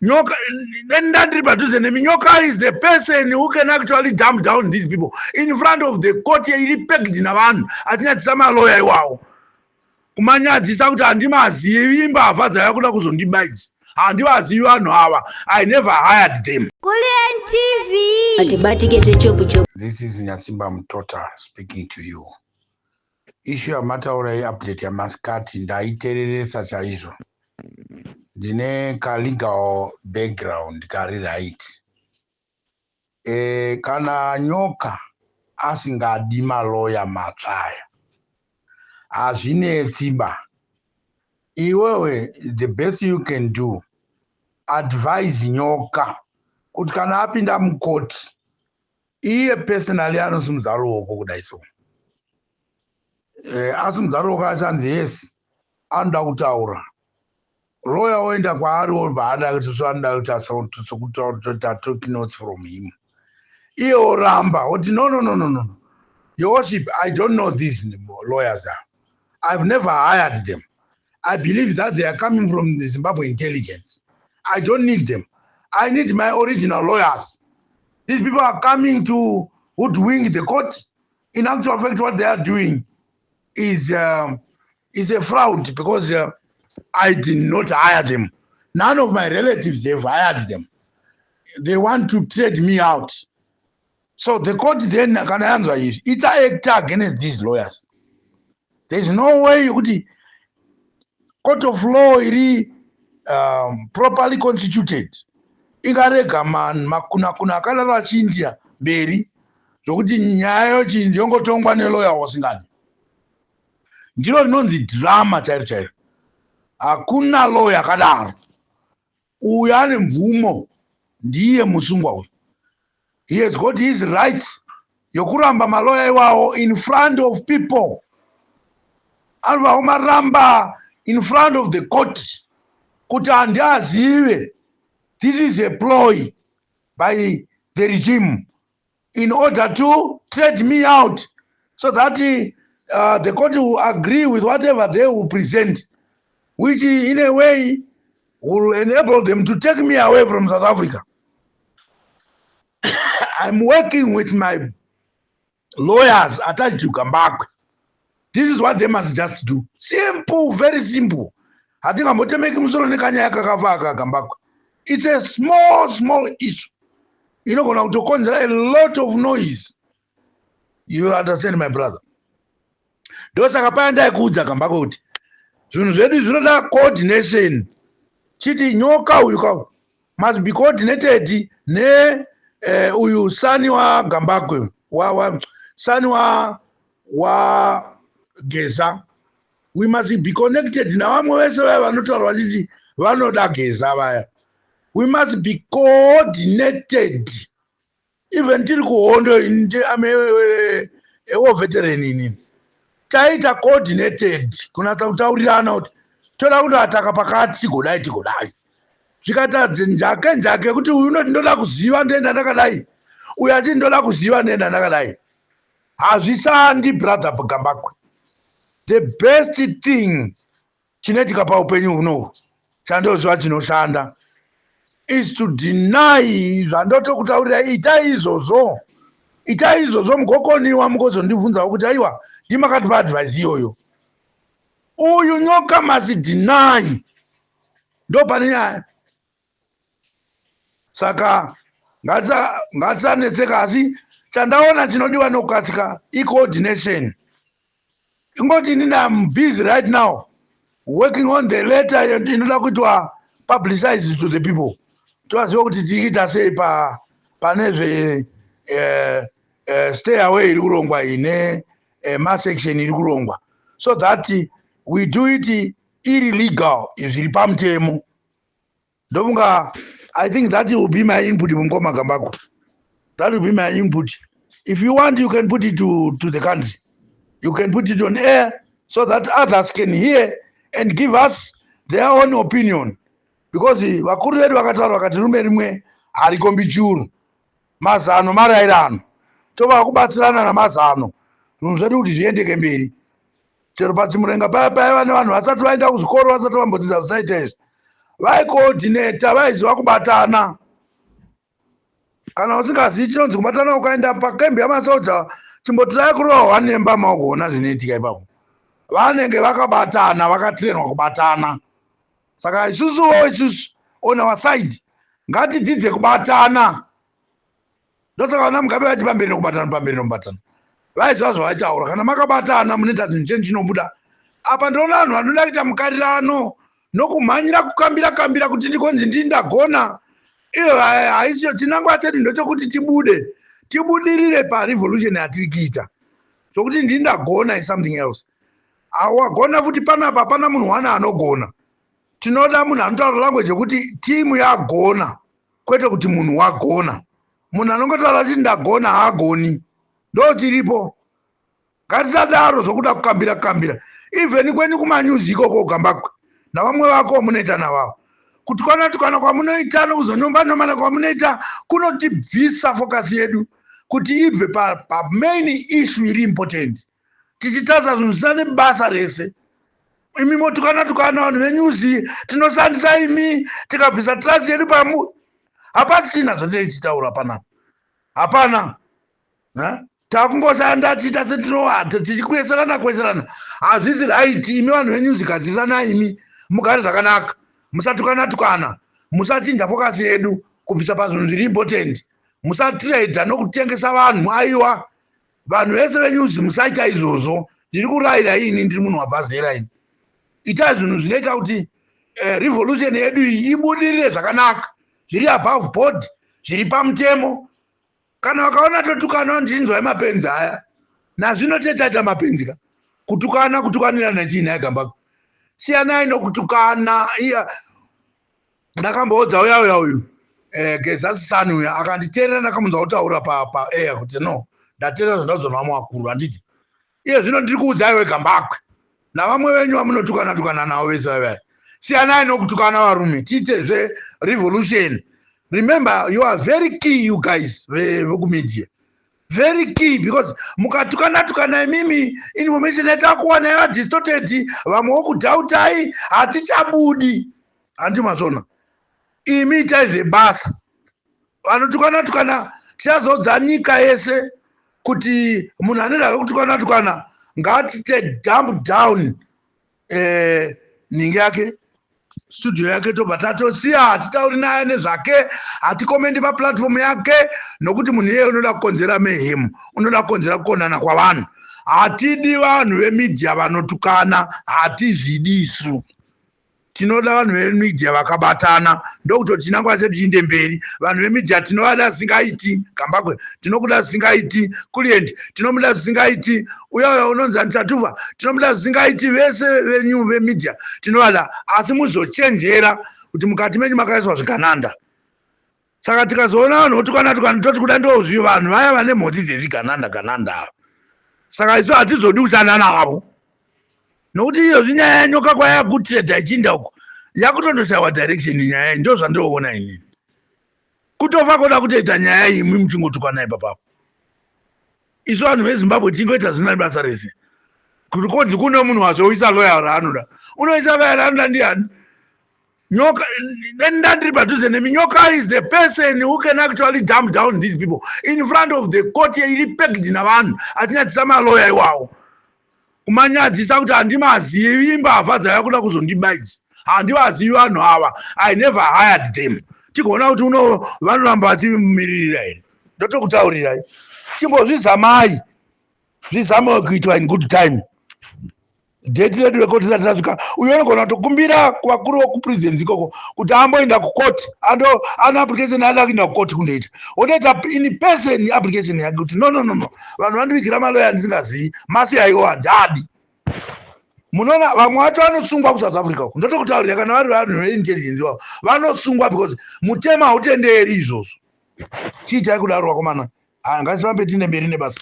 Nyoka, then that Nyoka is the person who can actually dump down these people in front of the court. He pegged in a van. I think some lawyer. Wow. Kumanyadzisa kuti handimazivi imbavha dzayakuda kuzondibaidza handivazivi vanhu ava. I never hired them. This is Nyatsimba Mutota speaking to you. Issue ya mataurai update ya maskati ndaitereresa chaizvo. Ndine ka legal background kari right. Kana nyoka asingadi maloya matsvaya hazvinetsiba. Iwewe, the best you can do, advise nyoka kuti kana apinda mukoti iye personally anosimudza ruoko kudai so. Asimudza ruoko achanzi yes anoda kutaura. Lawyer oenda kwaari obva ada kuti zvanoda kuti take notes from him. Iye oramba oti no. Your worship, I don't know these lawyers are. I've never hired them. I believe that they are coming from the Zimbabwe intelligence. I don't need them. I need my original lawyers. These people are coming to hoodwink the court. In actual fact, what they are doing is a fraud because I did not hire them. None of my relatives have hired them. They want to trade me out. So the court then can answer is it's an act against these lawyers. There's no way you could court of law properly constituted. Ingarega man makuna kalala chindia mberi zokuti nyayo chindi yongotongwa nelawyer wasingadi. Ndiro rinonzi drama chairo. Hakuna lawyer kadaro. Uyu ane mvumo ndiye musungwa uyu. He has got his rights. Yokuramba maloya iwawo in front of people. Alva umaramba in front of the court. Kuti andiazive. This is a ploy by the regime in order to trade me out so that the court will agree with whatever they will present, which in a way will enable them to take me away from South Africa. I'm working with my lawyers attached to Gambakwe. This is what they must just do. Simple, very simple. It's a small issue. You're not going to cause a lot of noise. You understand, my brother? Coordination. Chiti nyoka uyuka must be coordinated ne uyu sani wa Gambakwe sani wa Geza. We must be connected na vamwe vese vaya vanotaura vachiti vanoda Geza vaya. We must be coordinated. Even tiri kuhondo ewo veteran ini. Taita coordinated. Kunatsa kutaurirana kuti toda kuti ataka pakati tigodai. Zvikatadze njake kuti uyu ndoda kuziva ndenda ndakadai. Uyu ati ndoda kuziva ndenda ndakadai. Hazvisandi brother Gambakwe. The best thing chinetika paupenyu huno chandoziva chinoshanda is to deny zvandotokutaurira itai izvozvo mugokoniwa mukozondibvunza kuti aiwa ndimakatipa advice iyoyo. Uyu nyoka must deny. Ndo pane nyaya. Saka ngatsanetseka asi chandaona chinodiwa nokukasika coordination. Ingoti I'm busy right now working on the letter inoda kuitwa publicized to the people. Toziva kuti tichiita sei panezve stay away iri kurongwa ine mass section iri kurongwa, so that we do it illegal zviri pamutemo. Ndofunga I think that will be my input mungoma Gambakwe. That will be my input. If you want, you can put it to the country. You can put it on air so that others can hear and give us their own opinion. Because vakuru vedu vakataura vakati rume rimwe harikombi churu. Mazano marairano. Tova kubatsirana namazano. Zvinhu zvedu kuti zviendeke mberi. Chero pachimurenga paya vane vanhu vasati vaenda kuzvikoro vasati vambodzidza zvisaita izvi. vaikoordinata vaiziva kubatana. Kana usingazivi chinonzi kubatana, ukaenda pakembi yamasoja chimbotirai kurohwa nemba maoko, ona zvinoitika ipapo. Vanenge vakabatana, vakatrainwa kubatana. Saka isusuwo on our side ngatidzidze kubatana. Ndosaka vana Mugabe vati pamberi nokubatana. Vaiziva zvavaitaura, kana makabatana munoita zvinhu chinobuda. Apa ndinoona vanhu vanoda kuita mukarirano nokumhanyira kukambira kuti ndikonzi ndindagona. Iyo haisiyo. Chinangwa chedu ndochokuti tibudirire parevolution yatiri kuita. Sokuti ndindagona is something else. Awagona futi panapa pana munhu wana anogona. Tinoda munhu anotaura language yekuti timu yagona, kwete kuti munhu wagona. Munhu anongotaura kuti ndagona haagoni. Ndo tiripo. Ngatisadaro zvokuda kukambira. Even kwenyu kumanyuzi ikoko ugambakwe navamwe vako munoita navavo. Kutukana kwamunoita nokuzonyomba kwamunoita kunotibvisa focus yedu kuti ibve pa main issue iri important. Tichitaza zvinhu zvisina nebasa rese. Imi motukana vanhu venyuzi, tinoshandisa imi tikabvisa trust yedu pamu. Hapasina zvatichitaura panapa. Hapana. Takungoshanda tiita setinohata tichikweserana. Hazvisi right. Imi vanhu venyuzi, gadzirisana imi mugare zvakanaka. Musatukana. Musachinja focus yedu kubvisa pazvinhu zviri important. Musatrade nokutengesa vanhu. Aiwa. Vanhu vese venyuzi musaita izvozvo. Ndiri kurayira ini, ndiri munhu wabva zera ini. Itai zvinhu zvinoita kuti revolution yedu ibudirire zvakanaka. Zviri above board, zviri pamutemo. Kana wakaona totukana ndinzwa mapenzi aya. Nazvino tetaita mapenzi ka. Kutukanirana chini agamba. Siyanai nokutukana. Ndakamboudza uya Gezasi Sani uya akanditeerera ndakamunzwa kutaura pa air kuti no. Ndateerera zvandadzonwa muakuru handiti. Iye zvino ndiri kuudzai wegambakwe. Navamwe venyu vamunotukana navo vese vaya. Siyanai nokutukana varume. Tiite revolution. Remember, you are very key, you guys, media. Very key, because mukatukana imimi information yatakuwana ya distorted, vamwe kudhautai hatichabudi. Handi mazona. Imi itai basa. Vanotukana tichazodza nyika yese kuti munhu anoda kutukana ngatite dump down ningi yake, studio yake, tobva tatosiya, hatitauri naye nezvake, hatikomendi paplatform yake, nokuti munhu iye unoda kukonzera mayhem, unoda kukonzera kukonana kwavanhu. Hatidi vanhu vemedia vanotukana, hatizvidi isu. Tinoda vanhu vemedia vakabatana, ndokuti chinangwa chedu chiende mberi. Vanhu vemedia tinovada singaiti, Kambakwe tinokuda singaiti, Kuliendi tinomuda singaiti, uya unonzi Tatuva tinomuda singaiti, vese venyu vemedia tinovada, asi muzochenjera kuti mukati menyu makaiswa zvigananda. Saka tikazoona vanhu votukana toti kuda ndozviyo vanhu vaya vane mhoti dzezvigananda. Saka isu hatizodi kushanda navo. Nokuti iyo zvinyaya yanyoka kwayakutireda ichinda uko yakutondoshayiwa direction nyaya iyi, ndo zvandinoona inini. Kutofa koda kutoita nyaya iyi muchingotukana ipapapo. Isu vanhu veZimbabwe tingoita zvina basa rese. Kuti kodzi kuno munhu wazoisa lawyer raanoda. Unoisa lawyer raanoda ndiani? Nyoka ndandiri padhuze nemi. Nyoka is the person who can actually dump down these people in front of the court. Iri pegged navanhu atinyadzisa malawyer iwawo. Kumanyadzisa kuti handimazivi imbavha dzayakuda kuzondibaidza. Handivazivi vanhu ava. I never hired them. Tikuona kuti vanoramba vachimiririra here. Ndotokutaurirai. Chimbozvizamai. Zvizama kuitwa in good time. Date redu rekoti ratasvika. Uyo anogona kutokumbira kuvakuru vokupresidency ikoko kuti amboenda kukoti. Ano application ada kuenda kukoti kundoita. Onoita in person application yake kuti no. Vanhu vandivikira malawyer ndisingazivi. Masi aiwo handadi. Munoona vamwe vacho vanosungwa kuSouth Africa uko. Ndotokutaurira kana vari vanhu veintelligence wavo. Vanosungwa because mutema hautenderi izvozvo. Chiitai kudaro vakomana. Ngasifambe tine mberi nebasa.